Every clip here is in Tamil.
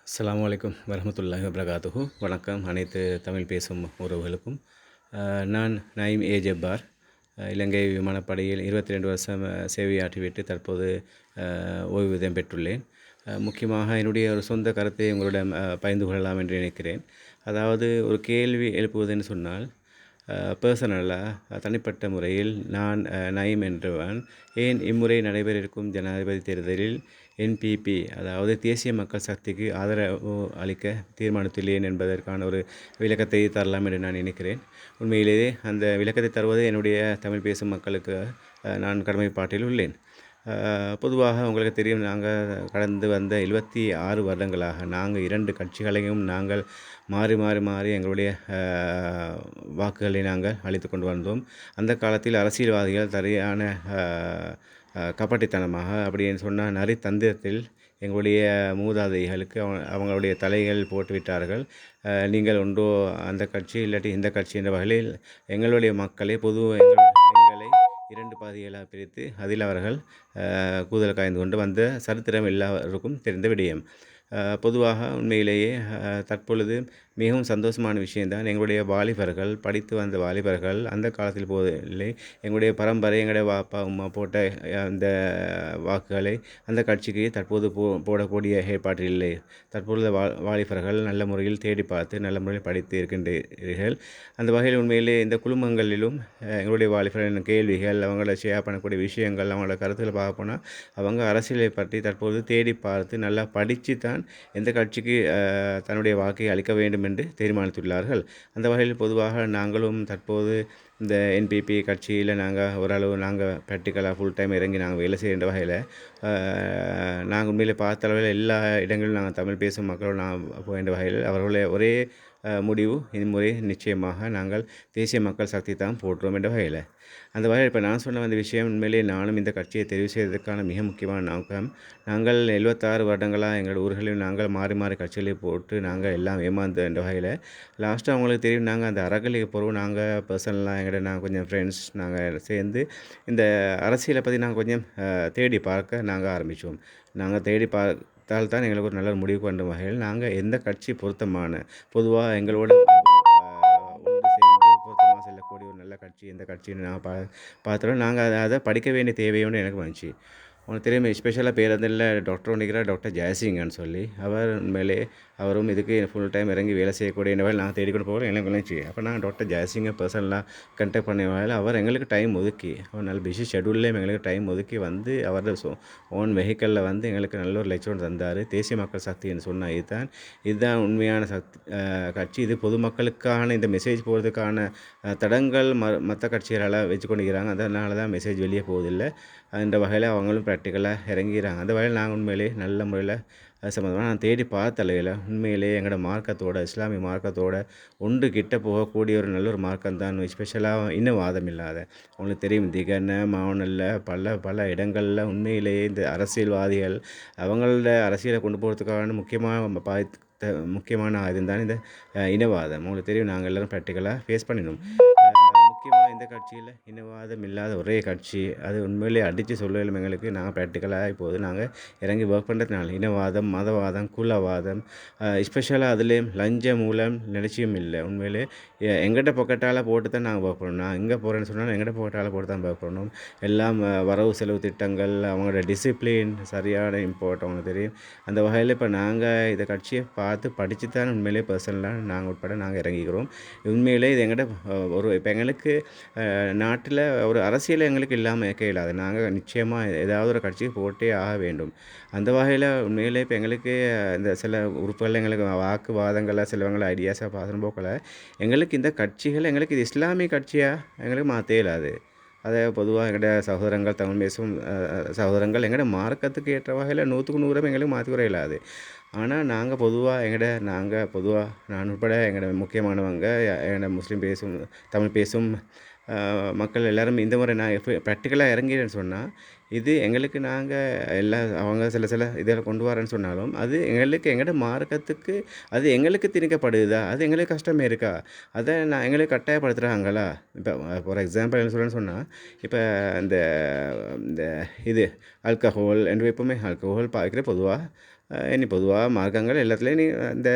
அஸ்ஸலாமு அலைக்கும் வரஹ்மத்துல்லாஹி வபரகாத்துஹு. வணக்கம் அனைத்து தமிழ் பேசும் உறவுகளுக்கும். நான் நயீம் ஜப்பார். இலங்கை விமானப்படையில் 22 வருஷம் சேவையாற்றிவிட்டு தற்போது ஓய்வூதியம் பெற்றுள்ளேன். முக்கியமாக என்னுடைய ஒரு சொந்த கருத்தை உங்களிடம் பகிர்ந்து கொள்ளலாம் என்று நினைக்கிறேன். அதாவது ஒரு கேள்வி எழுப்புவதுன்னு சொன்னால், தனிப்பட்ட முறையில் நான் நயீம் என்றவன் ஏன் இம்முறை நடைபெற இருக்கும் ஜனாதிபதி தேர்தலில் என்பிபி அதாவது தேசிய மக்கள் சக்திக்கு ஆதரவு அளிக்க தீர்மானித்துள்ளேன் என்பதற்கான ஒரு விளக்கத்தை தரலாம் என்று நான் நினைக்கிறேன். உண்மையிலேயே அந்த விளக்கத்தை தருவது என்னுடைய தமிழ் பேசும் மக்களுக்கு நான் கடமைப்பாட்டில் உள்ளேன். பொதுவாக உங்களுக்கு தெரியும், நாங்கள் கடந்து வந்த 76 வருடங்களாக நாங்கள் 2 கட்சிகளையும் நாங்கள் மாறி மாறி மாறி எங்களுடைய வாக்குகளை நாங்கள் அளித்து கொண்டு வந்தோம். அந்த காலத்தில் அரசியல்வாதிகள் சரியான கபட்டித்தனமாக அப்படின்னு சொன்னால் நரித்தந்திரத்தில் எங்களுடைய மூதாதைகளுக்கு அவங்களுடைய தலைகள் போட்டுவிட்டார்கள். நீங்கள் ஒன்றோ அந்த கட்சி இல்லாட்டி இந்த கட்சி என்ற வகையில் எங்களுடைய மக்களை எங்களை 2 பாதிகளாக பிரித்து அதில் அவர்கள் கூதல் காய்ந்து கொண்டு வந்த சரித்திரம் எல்லாருக்கும் தெரிந்த விடயம். பொதுவாக உண்மையிலேயே தற்பொழுது மிகவும் சந்தோஷமான விஷயம்தான், எங்களுடைய வாலிபர்கள், படித்து வந்த வாலிபர்கள் அந்த காலத்தில் போதில்லை, எங்களுடைய பரம்பரை எங்களுடைய அப்பா அம்மா போட்ட அந்த வாக்குகளை அந்த கட்சிக்கு தற்போது போடக்கூடிய ஏற்பாட்டில் இல்லை. தற்பொழுது வாலிபர்கள் நல்ல முறையில் தேடி பார்த்து நல்ல முறையில் படித்து இருக்கின்றீர்கள். அந்த வகையில் உண்மையிலே இந்த குழுமங்களிலும் எங்களுடைய வாலிபர்களின் கேள்விகள், அவங்கள ஷேர் பண்ணக்கூடிய விஷயங்கள், அவங்களோட கருத்துக்களை பார்க்க போனால் அவங்க அரசியலை பற்றி தற்போது தேடி பார்த்து நல்லா படித்து தான் எந்த கட்சிக்கு தன்னுடைய வாக்கை அளிக்க வேண்டும் என்று தீர்மானித்துள்ளார்கள். அந்த வகையில் பொதுவாக நாங்களும் தற்போது இந்த என்பிபி கட்சியில் ஓரளவு ப்ராக்டிக்கலாக ஃபுல் டைம் இறங்கி நாங்கள் வேலை செய்கின்ற வகையில் நாங்கள் உண்மையிலே பார்த்த அளவில் எல்லா இடங்களிலும் நாங்கள் தமிழ் பேசும் மக்களோடு போகின்ற வகையில் அவர்களுடைய ஒரே முடிவு, இம்முறை நிச்சயமாக நாங்கள் தேசிய மக்கள் சக்தி தான் போற்றுவோம் என்ற வகையில். அந்த வகையில் இப்போ நான் சொன்ன அந்த விஷயம், உண்மையிலே நானும் இந்த கட்சியை தெரிவு செய்வதற்கான மிக முக்கியமான நோக்கம், நாங்கள் 76 வருடங்களாக எங்கள் ஊர்களில் நாங்கள் மாறி மாறி கட்சிகளை போட்டு நாங்கள் எல்லாம் ஏமாந்து என்ற வகையில் லாஸ்ட்டாக அவங்களுக்கு தெரியும், நாங்கள் அந்த அறக்கலைக்கு போகிறோம். நாங்கள் பர்சனலாக நாங்கள் கொஞ்சம் ஃப்ரெண்ட்ஸ் நாங்கள் சேர்ந்து இந்த அரசியலை பற்றி நாங்கள் கொஞ்சம் தேடி பார்க்க நாங்கள் ஆரம்பித்தோம். நாங்கள் தேடி பார்த்தால் தான் எங்களுக்கு ஒரு நல்ல முடிவுக்கு வந்த வகையில் நாங்கள் எந்த கட்சி பொருத்தமான, பொதுவாக எங்களோட ஒன்று சேர்ந்து பொருத்தமாக செல்லக்கூடிய ஒரு நல்ல கட்சி எந்த கட்சின்னு நாங்கள் பார்த்தோம். நாங்கள் அதை படிக்க வேண்டிய தேவையோடு எனக்கு வந்துச்சு. உங்களுக்கு தெரியும், எஸ்பெஷலாக பேருந்தில் டாக்டர் ஒன்றிக்கிறார், டாக்டர் ஜெயசிங்கன்னு சொல்லி. அவர் உண்மையிலே அவரும் இதுக்கு ஃபுல் டைம் இறங்கி வேலை செய்யக்கூடிய வகையில் நாங்கள் தேடிக்கொண்டு போகிறோம். எனக்கு விளைஞ்சி அப்போ நான் டாக்டர் ஜெயசிங்கை பர்சனலாக கண்டெக்ட் பண்ண வகையில் அவர் எங்களுக்கு டைம் ஒதுக்கி, அவர் நல்ல பிஸி ஷெடியூல்லையும் எங்களுக்கு டைம் ஒதுக்கி வந்து அவரோட ஓன் வெஹிக்கிளில் வந்து எங்களுக்கு நல்ல ஒரு லெக்சர் தந்தார். தேசிய மக்கள் சக்தின்னு சொன்னால் இதுதான் உண்மையான கட்சி. இது பொதுமக்களுக்கான இந்த மெசேஜ் போகிறதுக்கான தடங்கள் மற்ற கட்சிகளால் வச்சு கொண்டிருக்கிறாங்க. அதனால தான் மெசேஜ் வெளியே போவதில்லை. அந்த வகையில் அவங்களும் ப்ராக்டிக்கலாக இறங்கிறாங்க. அந்த வகையில் நாங்கள் உண்மையிலே நல்ல முறையில் அது சம்மந்தமாக நான் தேடி பார்த்த அளவில் உண்மையிலே எங்களோட மார்க்கத்தோட, இஸ்லாமிய மார்க்கத்தோட ஒன்று கிட்ட போகக்கூடிய ஒரு நல்ல ஒரு மார்க்கம் தான். எஸ்பெஷலாக இன்னும் வாதம் இல்லாத, அவங்களுக்கு தெரியும், திகன மாவனில் பல இடங்களில் உண்மையிலேயே இந்த அரசியல்வாதிகள் அவங்களோட அரசியலை கொண்டு போகிறதுக்கான முக்கியமான ஆயுதம் தான் இந்த இனவாதம். உங்களுக்கு தெரியும், நாங்கள் எல்லோரும் ப்ராக்டிக்கலாக ஃபேஸ் பண்ணினோம். முக்கியமாக இந்த கட்சியில் இனவாதம் இல்லாத ஒரே கட்சி, அது உண்மையிலே அடித்து சொல்லலும் எங்களுக்கு. நாங்கள் ப்ராக்டிக்கலாக இப்போது நாங்கள் இறங்கி ஒர்க் பண்ணுறதுனால இனவாதம், மதவாதம், குலவாதம், எஸ்பெஷலாக அதுலேயும் லஞ்ச மூலம் நிலச்சியும் இல்லை. உண்மையிலே எங்கிட்ட பொக்கெட்டால் போட்டு தான் நாங்கள் ஒர்க் பண்ணணும். நான் எங்கே போகிறேன்னு சொன்னாலும் எங்கிட்ட பொக்கெட்டால் போட்டு தான் ஒர்க் பண்ணணும். எல்லாம் வரவு செலவு திட்டங்கள், அவங்களோட டிசிப்ளின் சரியான இம்பார்ட் அவங்களுக்கு தெரியும். அந்த வகையில் இப்போ நாங்கள் இந்த கட்சியை பார்த்து படித்து தான் உண்மையிலே பர்சனலாக நாங்கள் உட்பட நாங்கள் இறங்கிக்கிறோம். உண்மையிலே இது எங்கிட்ட இப்போ எங்களுக்கு நாட்டில் ஒரு அரசியல் எங்களுக்கு இல்லாமல் இருக்க இயலாது. நாங்கள் நிச்சயமாக ஏதாவது ஒரு கட்சிக்கு போட்டே ஆக வேண்டும். அந்த வகையில் உண்மையிலே இப்போ எங்களுக்கு இந்த சில உறுப்புகள் எங்களுக்கு வாக்குவாதங்களை சிலவங்களை ஐடியாஸாக பாசனம் போக்கலை. எங்களுக்கு இந்த கட்சிகள் எங்களுக்கு இது இஸ்லாமிய கட்சியாக எங்களுக்கு மாற்ற இயலாது. அதை பொதுவாக எங்களோட சகோதரங்கள், தமிழ் பேசும் சகோதரங்கள் எங்களோட மார்க்கத்துக்கு ஏற்ற வகையில் 100க்கு 100 எங்களுக்கு மாற்றி வர இயலாது. ஆனால் நாங்கள் பொதுவாக நான் உட்பட எங்களோட முக்கியமானவங்க, எங்களோட முஸ்லீம் பேசும் தமிழ் பேசும் மக்கள் எல்லோரும் இந்த முறை நான் ப்ராக்டிக்கலாக இறங்கிறேன்னு சொன்னால், இது எங்களுக்கு அவங்க சில இதில் கொண்டு வரேன்னு சொன்னாலும் அது எங்களோட மார்க்கத்துக்கு அது எங்களுக்கு திணிக்கப்படுதா, அது எங்களுக்கு கஷ்டமே இருக்கா, அதை எங்களுக்கு கட்டாயப்படுத்துகிறாங்களா? இப்போ ஃபார் எக்ஸாம்பிள் என்ன சொல்கிறேன்னு சொன்னால், இப்போ இந்த இது ஆல்கஹால் என்று எப்பவுமே ஆல்கஹால் பாவிக்கிற பொதுவாக இனி பொதுவாக மார்க்கங்கள் எல்லாத்துலேயும் இந்த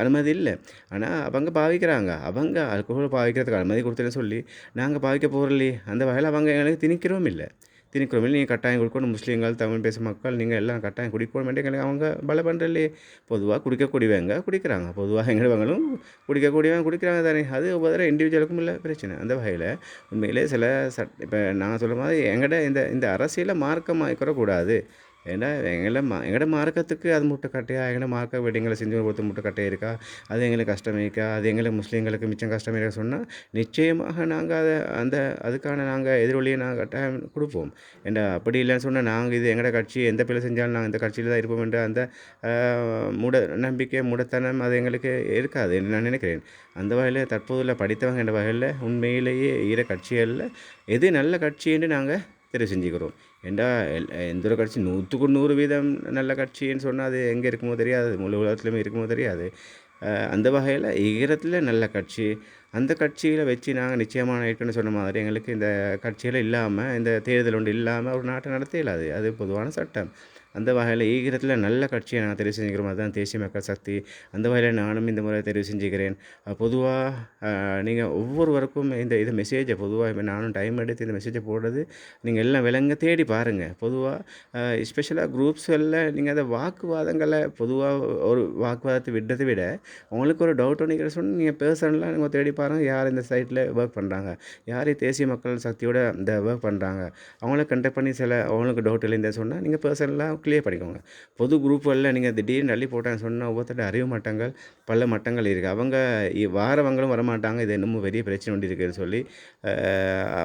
அனுமதி இல்லை. ஆனால் அவங்க பாவிக்கிறாங்க. அவங்க ஆல்கஹால் பாவிக்கிறதுக்கு அனுமதி கொடுத்தேன்னு சொல்லி நாங்கள் பாவிக்க போகிறோம் அந்த வகையில் அவங்க எங்களுக்கு திணிக்கிறவும் இல்லை. நீங்கள் கட்டாயம் குடிக்கணும். முஸ்லீம்கள், தமிழ் பேசும் மக்கள் நீங்கள் எல்லாம் கட்டாயம் குடிக்கணும் எங்களுக்கு அவங்க பல பண்ணுறல்லையே. பொதுவாக குடிக்கக்கூடியவங்க குடிக்கிறாங்க. பொதுவாக எங்கடவங்களும் குடிக்கக்கூடியவங்க குடிக்கிறாங்க தானே. அது ஒவ்வொரு இண்டிவிஜுவலுக்கும் இல்லை பிரச்சனை. அந்த வகையில் உண்மையிலே சில இப்போ நான் சொல்கிற மாதிரி இந்த இந்த அரசியலை மார்க்கமாக்கிக்கூடாது. ஏன்னா எங்களோட மார்க்கத்துக்கு அது முட்டுக்கட்டையா, எங்களோட மார்க்க வெடிங்களை செஞ்சு கொடுத்து முட்டுக்கட்டை இருக்கா, அது எங்களுக்கு கஷ்டம் இருக்கா, அது எங்களுக்கு முஸ்லீம்களுக்கு மிச்சம் கஷ்டம் இருக்கா சொன்னால் நிச்சயமாக நாங்கள் அதுக்கான நாங்கள் எதிரொலியை நாங்கள் கட்டாயம் கொடுப்போம். ஏன்னா அப்படி இல்லைன்னு சொன்னால் நாங்கள் இது எங்களோட கட்சி எந்த பிள்ளை செஞ்சாலும் நாங்கள் இந்த கட்சியில் தான் இருப்போம் என்ற அந்த மூட நம்பிக்கை, மூடத்தனம் அது எங்களுக்கு இருக்காது என்று நான் நினைக்கிறேன். அந்த வகையில் தற்போதுள்ள படித்தவங்க என்ற வகையில் உண்மையிலேயே கட்சிகளில் எது நல்ல கட்சி என்று நாங்கள் தெரிவு செஞ்சுக்கிறோம். ஏன்டா எந்த ஒரு கட்சி 100க்கு 100% நல்ல கட்சின்னு சொன்னால் அது எங்கே இருக்குமோ தெரியாது, முழு உலகத்துலையுமே இருக்குமோ தெரியாது. அந்த வகையில் ஈரத்தில் நல்ல கட்சி, அந்த கட்சியில் வச்சு நாங்கள் நிச்சயமாக ஏற்கனவே சொன்ன மாதிரி எங்களுக்கு இந்த கட்சியில் இல்லாமல், இந்த தேர்தல் ஒன்று இல்லாமல் ஒரு நாட்டை நடத்த இயலாது. அது பொதுவான சட்டம். அந்த வகையில் ஈரத்தில் நல்ல கட்சியை நாங்கள் தெரிவு செஞ்சுக்கிறோம். அதுதான் தேசிய மக்கள் சக்தி. அந்த வகையில் நானும் இந்த முறை தெரிவு செஞ்சுக்கிறேன். பொதுவாக நீங்கள் ஒவ்வொருவருக்கும் இது மெசேஜை பொதுவாக இப்போ நானும் டைம் எடுத்து இந்த மெசேஜை போடுறது நீங்கள் எல்லாம் விலங்க தேடி பாருங்கள். பொதுவாக ஸ்பெஷலாக குரூப்ஸ்களில் நீங்கள் அந்த வாக்குவாதங்களை பொதுவாக ஒரு வாக்குவாதத்தை விடுறதை விட உங்களுக்கு ஒரு டவுட் ஒன்று சொன்னால் நீங்கள் பர்சனலாக நீங்கள் தேடி பாருங்கள். யார் இந்த சைட்டில் ஒர்க் பண்ணுறாங்க, யார் தேசிய மக்கள் சக்தியோட இந்த ஒர்க் பண்ணுறாங்க, அவங்கள கண்டக்ட் பண்ணி அவங்களுக்கு டவுட் இல்லைன்னு சொன்னால் நீங்கள் பர்சனலாக கிளியர் பண்ணிக்கோங்க. பொது குரூப்புகளில் நீங்கள் திடீர்னு அள்ளி போட்டான்னு சொன்னால் ஒவ்வொருத்தரோட அறிவு மட்டங்கள் பல மட்டங்கள் இருக்குது. அவங்க வாரவங்களும் வரமாட்டாங்க. இது இன்னமும் பெரிய பிரச்சனை ஒன்று இருக்குதுன்னு சொல்லி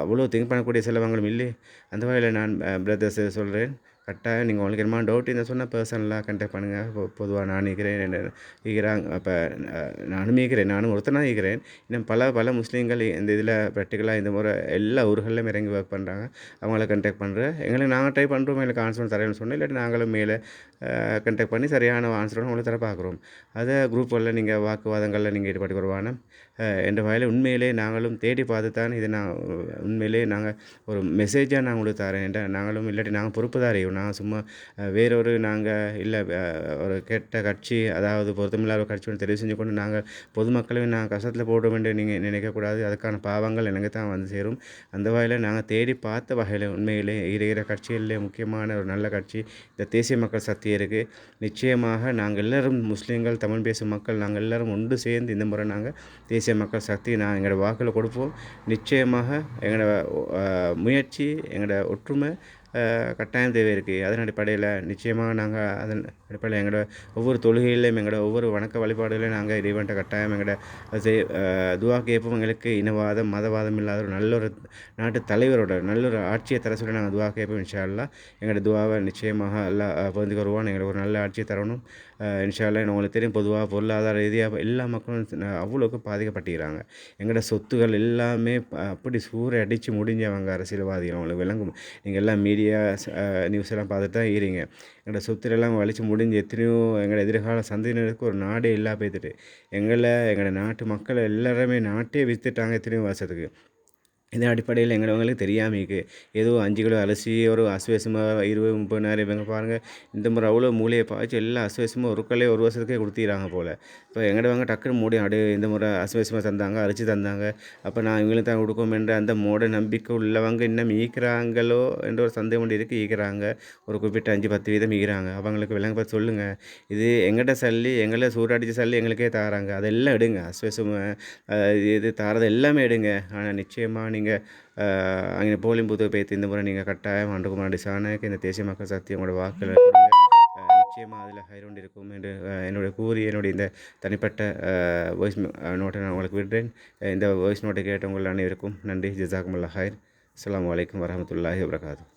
அவ்வளோ திங்க் பண்ணக்கூடிய சிலவங்களும் இல்லை. அந்த வகையில் நான் பிரதர்ஸ் சொல்கிறேன், கட்டாயம் நீங்கள் உங்களுக்கு என்னமா டவுட் இருந்தால் சொன்னால் பர்சனலாக கண்டக்ட் பண்ணுங்கள். பொதுவாக நான் இருக்கிறாங்க. அப்போ நானும் ஒருத்தனாக இருக்கிறேன். இன்னும் பல முஸ்லீம்கள் இந்த இதில் ப்ராக்டிக்கலாக இந்த முறை எல்லா ஊர்கள்லையும் இறங்கி ஒர்க் பண்ணுறாங்க. அவங்கள கண்டக்ட் பண்ணுறேன். எங்களுக்கு நாங்கள் ட்ரை பண்ணுறோம். எங்களுக்கு ஆன்சர் தரேன்னு சொன்னோம். இல்லாட்டி நாங்களும் மேலே கண்டக்ட் பண்ணி சரியான ஆன்சரோடு உங்களை தர பார்க்குறோம். அதை குரூப்புகளில் நீங்கள் வாக்குவாதங்களில் நீங்கள் ஈடுபட்டு வருவான என்ற வகையில் உண்மையிலே நாங்களும் தேடி பார்த்து தான் இதை நான் உண்மையிலே நாங்கள் ஒரு மெசேஜாக நான் உங்களுக்கு தரேன். என்ற நாங்களும் இல்லாட்டி நாங்கள் பொறுப்புதாரியும். நான் சும்மா வேறொரு நாங்கள் இல்லை ஒரு கெட்ட கட்சி, அதாவது பொருத்தமில்லாத ஒரு கட்சி ஒன்று தெரிவு செஞ்சு கொண்டு நாங்கள் பொதுமக்களையும் நாங்கள் கஷ்டத்தில் போடுவோம் என்று நீங்கள் நினைக்கக்கூடாது. அதுக்கான பாவங்கள் எனக்கு தான் வந்து சேரும். அந்த வகையில் நாங்கள் தேடி பார்த்த வகையில் உண்மையிலே இருக்கிற கட்சிகளிலே முக்கியமான ஒரு நல்ல கட்சி இந்த தேசிய மக்கள் சக்தி இருக்குது. நிச்சயமாக நாங்கள் எல்லோரும் முஸ்லீம்கள், தமிழ் பேசும் மக்கள் நாங்கள் எல்லோரும் ஒன்று சேர்ந்து இந்த முறை நாங்கள் தேசிய மக்கள் சக்தி எங்களோட வாக்கில் கொடுப்போம். நிச்சயமாக எங்களோட முயற்சி, எங்களோட ஒற்றுமை கட்டாயம் தேவை இருக்குது. அதன் அடிப்படையில் நிச்சயமாக நாங்கள் அதன் அடிப்படையில் எங்களோட ஒவ்வொரு தொழுகையிலையும் எங்களோட ஒவ்வொரு வணக்க வழிபாடுகளையும் நாங்கள் இறைவன்ட்ட கட்டாயம் எங்களோட துவா கேட்போம். எங்களுக்கு இனவாதம், மதவாதம் இல்லாத ஒரு நல்ல ஒரு நாட்டு தலைவரோட நல்ல ஒரு ஆட்சியை தர சொல்லி நாங்கள் துவா கேட்போம். இன்ஷா அல்லாஹ் எங்களோட துவாவை நிச்சயமாக எல்லாம் பகிர்ந்து வருவான். எங்களுக்கு ஒரு நல்ல ஆட்சியை தரணும் இன்ஷா அல்லாஹ். உங்களுக்கு தெரியும், பொதுவாக பொருளாதார ரீதியாக எல்லா மக்களும் அவ்வளோக்கு பாதிக்கப்பட்டுக்கிறாங்க. எங்களோட சொத்துகள் எல்லாமே அப்படி சூறை அடித்து முடிஞ்சவங்க அரசியல்வாதிகள். அவங்களுக்கு விளங்கும். நீங்கள் எல்லாம் மீடியா நியூஸ் எல்லாம் பார்த்துட்டு தான் இருக்கிறீங்க. எங்களோட சொத்துலெல்லாம் வலிச்சு முடிஞ்சு எத்தனையோ எங்களோட எதிர்கால சந்ததியினருக்கு ஒரு நாடே இல்லா போய்த்துட்டு எங்களோட நாட்டு மக்கள் எல்லாருமே நாட்டே விற்றுட்டாங்க எத்தனையோ வருஷத்துக்கு. இதன் அடிப்படையில் எங்களுக்கு தெரியாமல் ஏதோ 5 கிலோ அரிசி ஒரு அசுவேசமாக 20-30 இவங்க பாருங்கள் இந்த முறை அவ்வளோ மூலையை பாய்ச்சி எல்லாம் அசுவேசமாக ஒரு வருஷத்துக்கே கொடுத்திடுறாங்க போல். இப்போ எங்கடவங்க டக்குன்னு மூடி இந்த முறை அசுவேசமாக தந்தாங்க, அரிசி தந்தாங்க, அப்போ நான் இவங்களுக்கு தான் கொடுக்கும் என்ற அந்த மூட நம்பிக்கை உள்ளவங்க இன்னும் ஈக்கிறாங்களோ என்ற ஒரு சந்தேகம் ஒன்று இருக்குது. ஈக்கிறாங்க, ஒரு குறிப்பிட்ட 5-10 வீதம் ஈக்கிறாங்க. அவங்களுக்கு விலங்கு பார்த்து சொல்லுங்கள், இது எங்கள்கிட்ட சல்லி, எங்களை சூடாடிச்சு சல்லி எங்களுக்கே தாராங்க, அதெல்லாம் எடுங்க. அசுவேசம் இது தாரதை எல்லாமே எடுங்க. ஆனால் நிச்சயமாக நீங்கள் அங்கே போலிங் பூத்தை பேத்து இந்த முறை நீங்கள் கட்டாயம் அண்டுகுமார் டிசானுக்கு இந்த தேசிய மக்கள் சக்தி உங்களோட வாக்குகளை கொடுங்க. நிச்சயமாக அதில் ஹைரோண்டு இருக்கும் என்று என்னுடைய கூறி என்னுடைய இந்த தனிப்பட்ட வாய்ஸ் நோட்டை நான் உங்களுக்கு விடுறேன். இந்த வாய்ஸ் நோட்டை கேட்டவங்கள் அனைவருக்கும் நன்றி. ஜஸாக்குமுல்லாஹ் ஹைர். அஸ்ஸலாமு அலைக்கும் வரஹ்மத்துல்லாஹி வபரகாத்துஹு.